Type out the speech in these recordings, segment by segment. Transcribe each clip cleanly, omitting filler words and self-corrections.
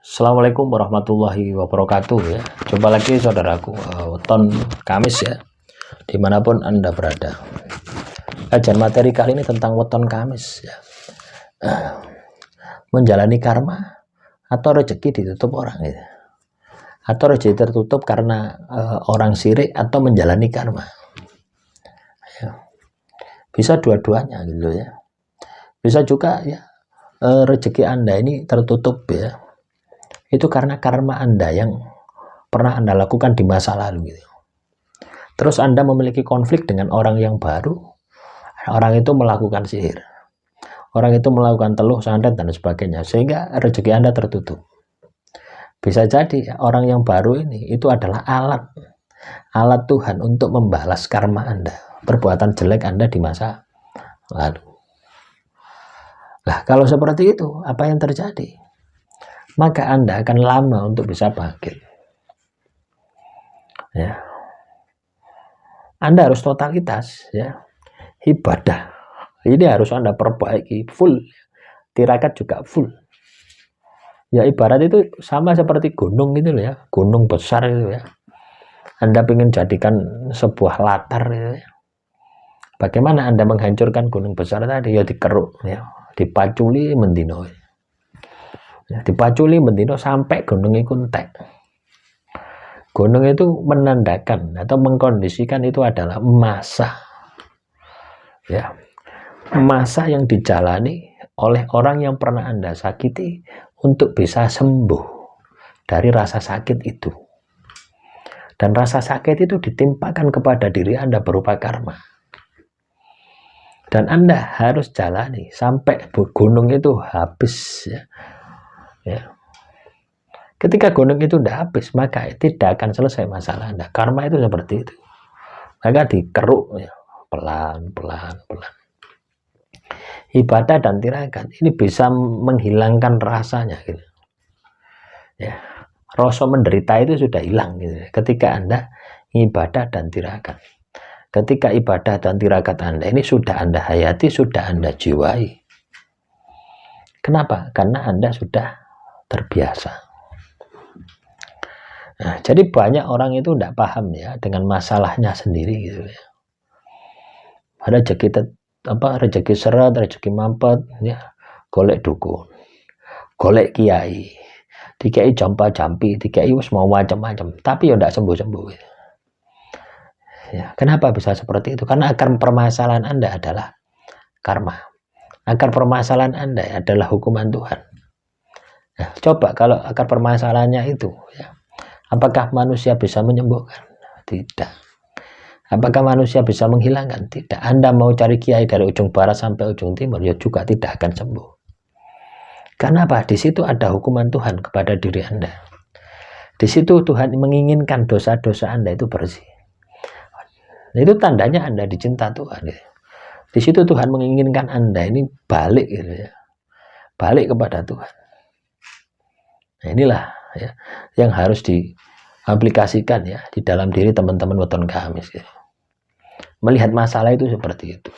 Assalamualaikum warahmatullahi wabarakatuh ya. Coba lagi saudaraku, weton Kamis ya, dimanapun Anda berada. Kajian materi kali ini tentang weton Kamis ya. Menjalani karma atau rezeki ditutup orang ya. Atau rezeki tertutup karena orang sirik atau menjalani karma. Ya. Bisa dua-duanya gitu ya. Bisa juga ya rezeki Anda ini tertutup ya. Itu karena karma Anda yang pernah Anda lakukan di masa lalu gitu. Terus Anda memiliki konflik dengan orang yang baru, orang itu melakukan sihir, orang itu melakukan teluh santet dan sebagainya, sehingga rezeki Anda tertutup. Bisa jadi orang yang baru ini itu adalah alat Tuhan untuk membalas karma Anda, perbuatan jelek Anda di masa lalu. Nah, kalau seperti itu, apa yang terjadi? Maka Anda akan lama untuk bisa bangkit. Ya. Anda harus totalitas ya. Ibadah. Ini harus Anda perbaiki full. Tirakat juga full. Ya ibarat itu sama seperti gunung gitu loh ya. Gunung besar gitu ya. Anda ingin jadikan sebuah latar gitu ya. Bagaimana Anda menghancurkan gunung besar tadi? Ya dikeruk ya. Dipaculi mendino. Ya, dipaculi mendino sampai gunung itu entek. Gunung itu menandakan atau mengkondisikan itu adalah masa. Ya. Masa yang dijalani oleh orang yang pernah Anda sakiti untuk bisa sembuh dari rasa sakit itu. Dan rasa sakit itu ditimpakan kepada diri Anda berupa karma. Dan Anda harus jalani sampai gunung itu habis ya. Ya. Ketika gunung itu tidak habis, maka tidak akan selesai masalah Anda. Karma itu seperti itu. Maka dikeruk ya, pelan. Ibadah dan tirakat ini bisa menghilangkan rasanya gitu. Ya. Rasa menderita itu sudah hilang gitu. Ketika Anda ibadah dan tirakat. Ketika ibadah dan tirakat Anda ini sudah Anda hayati, sudah Anda jiwai. Kenapa? Karena Anda sudah terbiasa. Nah, jadi banyak orang itu tidak paham ya dengan masalahnya sendiri gitu ya. Ada rezeki seret, rezeki mampet ya, golek dukun, golek kiai, dikai jampa-jampi, dikai wis mau macam-macam, tapi ya tidak sembuh-sembuh gitu. Ya, kenapa bisa seperti itu? Karena akar permasalahan Anda adalah karma. Akar permasalahan Anda adalah hukuman Tuhan. Nah, coba kalau akar permasalahannya itu ya, apakah manusia bisa menyembuhkan? Tidak. Apakah manusia bisa menghilangkan? Tidak. Anda mau cari kiai dari ujung barat sampai ujung timur, ya juga tidak akan sembuh. Karena apa? Di situ ada hukuman Tuhan kepada diri Anda. Di situ Tuhan menginginkan dosa-dosa Anda itu bersih. Itu tandanya Anda dicinta Tuhan. Gitu. Di situ Tuhan menginginkan Anda ini balik, gitu ya, balik kepada Tuhan. Nah, inilah ya, yang harus diaplikasikan ya di dalam diri teman-teman weton Kamis. Gitu. Melihat masalah itu seperti itu.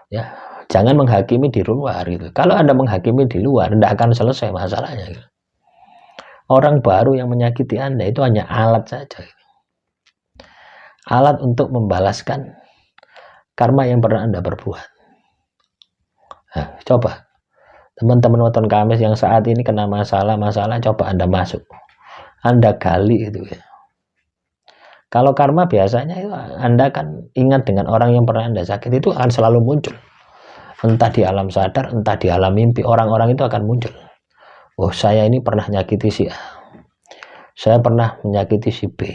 Ya, jangan menghakimi di luar gitu. Kalau Anda menghakimi di luar, tidak akan selesai masalahnya. Gitu. Orang baru yang menyakiti Anda itu hanya alat saja. Gitu. Alat untuk membalaskan karma yang pernah Anda perbuat. Nah, coba teman-teman weton Kamis yang saat ini kena masalah, coba Anda masuk. Anda gali itu ya. Kalau karma biasanya itu Anda akan ingat dengan orang yang pernah Anda sakit, itu akan selalu muncul. Entah di alam sadar, entah di alam mimpi, orang-orang itu akan muncul. Oh, saya ini pernah nyakiti si A. Saya pernah menyakiti si B,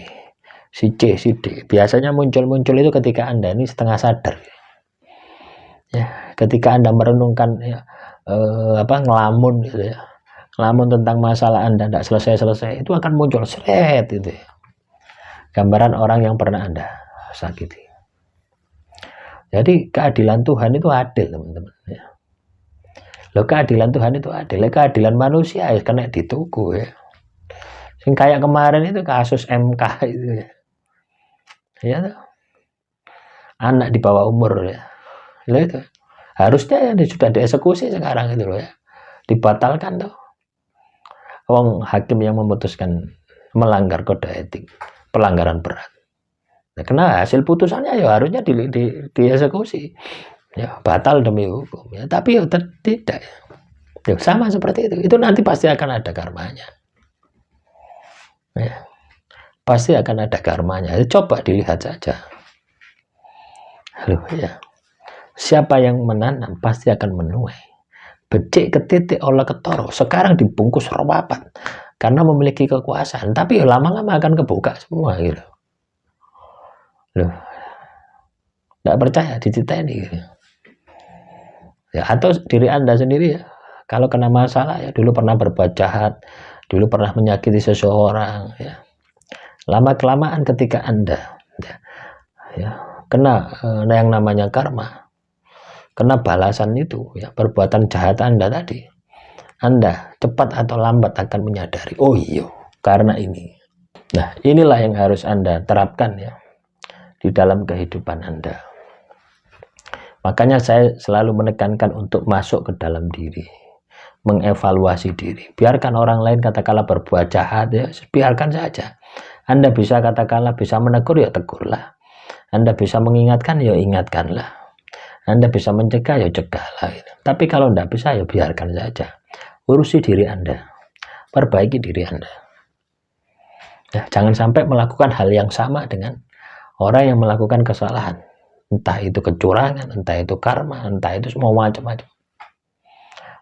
si C, si D. Biasanya muncul-muncul itu ketika Anda ini setengah sadar. Ya, ketika Anda merenungkan ya, ngelamun gitu ya. Ngelamun tentang masalah Anda tidak selesai-selesai, itu akan muncul seret itu ya. Gambaran orang yang pernah Anda sakiti. Jadi keadilan Tuhan itu adil, teman-teman ya. Loh, keadilan Tuhan itu adil. Keadilan manusia ya kena dituku ya. Sing kayak kemarin itu kasus MK itu ya. Ya tuh. Anak di bawah umur ya. Loh, itu harusnya ya sudah dieksekusi sekarang itu loh ya. Dibatalkan tuh. wong hakim yang memutuskan melanggar kode etik, pelanggaran berat. Nah, kena hasil putusannya ya harusnya dieksekusi. Ya, batal demi hukum. Ya, tapi ya tidak. Ya, sama seperti itu. Itu nanti pasti akan ada karmanya. Ya, pasti akan ada karmanya. Ya, coba dilihat saja. Loh, ya. Siapa yang menanam pasti akan menuai. Becik ketitik olah ketoro, sekarang dibungkus robapan karena memiliki kekuasaan, tapi ya lama-lama akan kebuka semua gitu. Loh, tidak percaya diceritain gitu. Ya, atau diri Anda sendiri ya, kalau kena masalah ya dulu pernah berbuat jahat, dulu pernah menyakiti seseorang ya. Lama kelamaan ketika Anda ya kena yang namanya karma, kena balasan itu ya, perbuatan jahat Anda tadi, Anda cepat atau lambat akan menyadari, oh iya karena ini. Nah, inilah yang harus Anda terapkan ya di dalam kehidupan Anda. Makanya saya selalu menekankan untuk masuk ke dalam diri, mengevaluasi diri. Biarkan orang lain katakanlah berbuat jahat ya, biarkan saja. Anda bisa katakanlah bisa menegur ya tegurlah. Anda bisa mengingatkan ya ingatkanlah. Anda bisa mencegah ya cegahlah gitu. Tapi kalau tidak bisa ya biarkan saja. Urusi diri Anda, perbaiki diri Anda ya, jangan sampai melakukan hal yang sama dengan orang yang melakukan kesalahan, entah itu kecurangan, entah itu karma, entah itu semua macam-macam.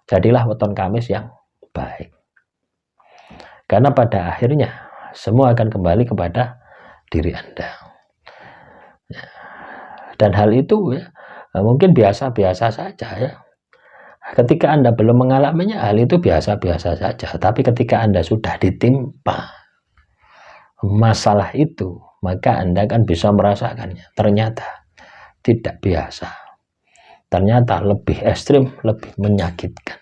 Jadilah weton Kamis yang baik, karena pada akhirnya semua akan kembali kepada diri Anda ya. Dan hal itu ya mungkin biasa-biasa saja ya. Ketika Anda belum mengalaminya, hal itu biasa-biasa saja. Tapi ketika Anda sudah ditimpa masalah itu, maka Anda kan bisa merasakannya. Ternyata tidak biasa. Ternyata lebih ekstrim, lebih menyakitkan.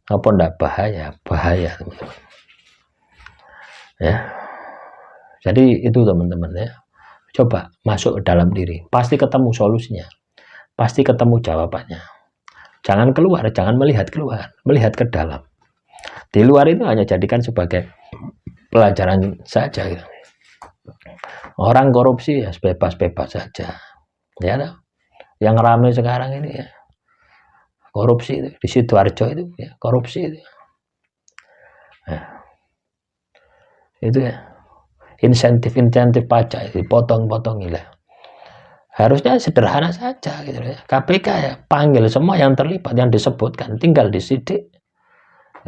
Apa enggak bahaya? Bahaya, teman-teman. Ya. Jadi itu teman-teman ya. Coba masuk ke dalam diri. Pasti ketemu solusinya. Pasti ketemu jawabannya. Jangan keluar, jangan melihat keluar, melihat ke dalam. Di luar itu hanya jadikan sebagai pelajaran saja. Gitu. Orang korupsi ya bebas-bebas saja. Ya, yang ramai sekarang ini ya korupsi itu. Di Sidoarjo itu ya korupsi itu. Nah, itu ya insentif pajak itu potong-potong lah. Harusnya sederhana saja gitu ya. KPK ya panggil semua yang terlibat, yang disebutkan, tinggal disidik.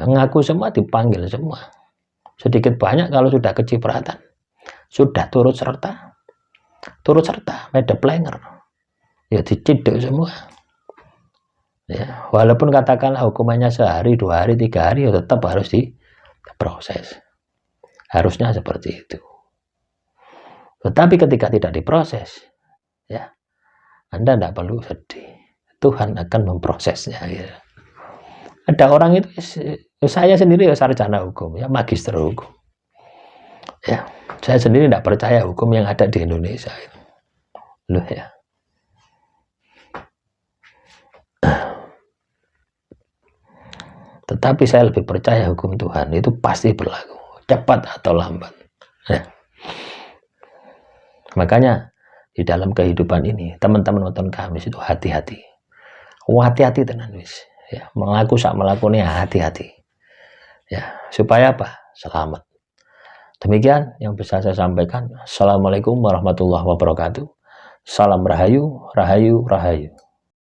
Yang ngaku semua dipanggil semua. Sedikit banyak kalau sudah kecipratan, sudah turut serta, mede plenger, ya diciduk semua. Ya, walaupun katakanlah hukumannya sehari, 2 hari, 3 hari, ya tetap harus diproses. Harusnya seperti itu. Tetapi ketika tidak diproses, ya Anda tidak perlu sedih, Tuhan akan memprosesnya ya. Ada orang itu, saya sendiri ya sarjana hukum ya, magister hukum ya, saya sendiri tidak percaya hukum yang ada di Indonesia itu loh ya. Tetapi saya lebih percaya hukum Tuhan itu pasti berlaku cepat atau lambat ya. Makanya di dalam kehidupan ini teman-teman nonton Kamis itu hati-hati tenan wis ya, melakukannya hati-hati ya, supaya apa? Selamat. Demikian yang bisa saya sampaikan. Assalamualaikum warahmatullahi wabarakatuh. Salam rahayu, rahayu, rahayu.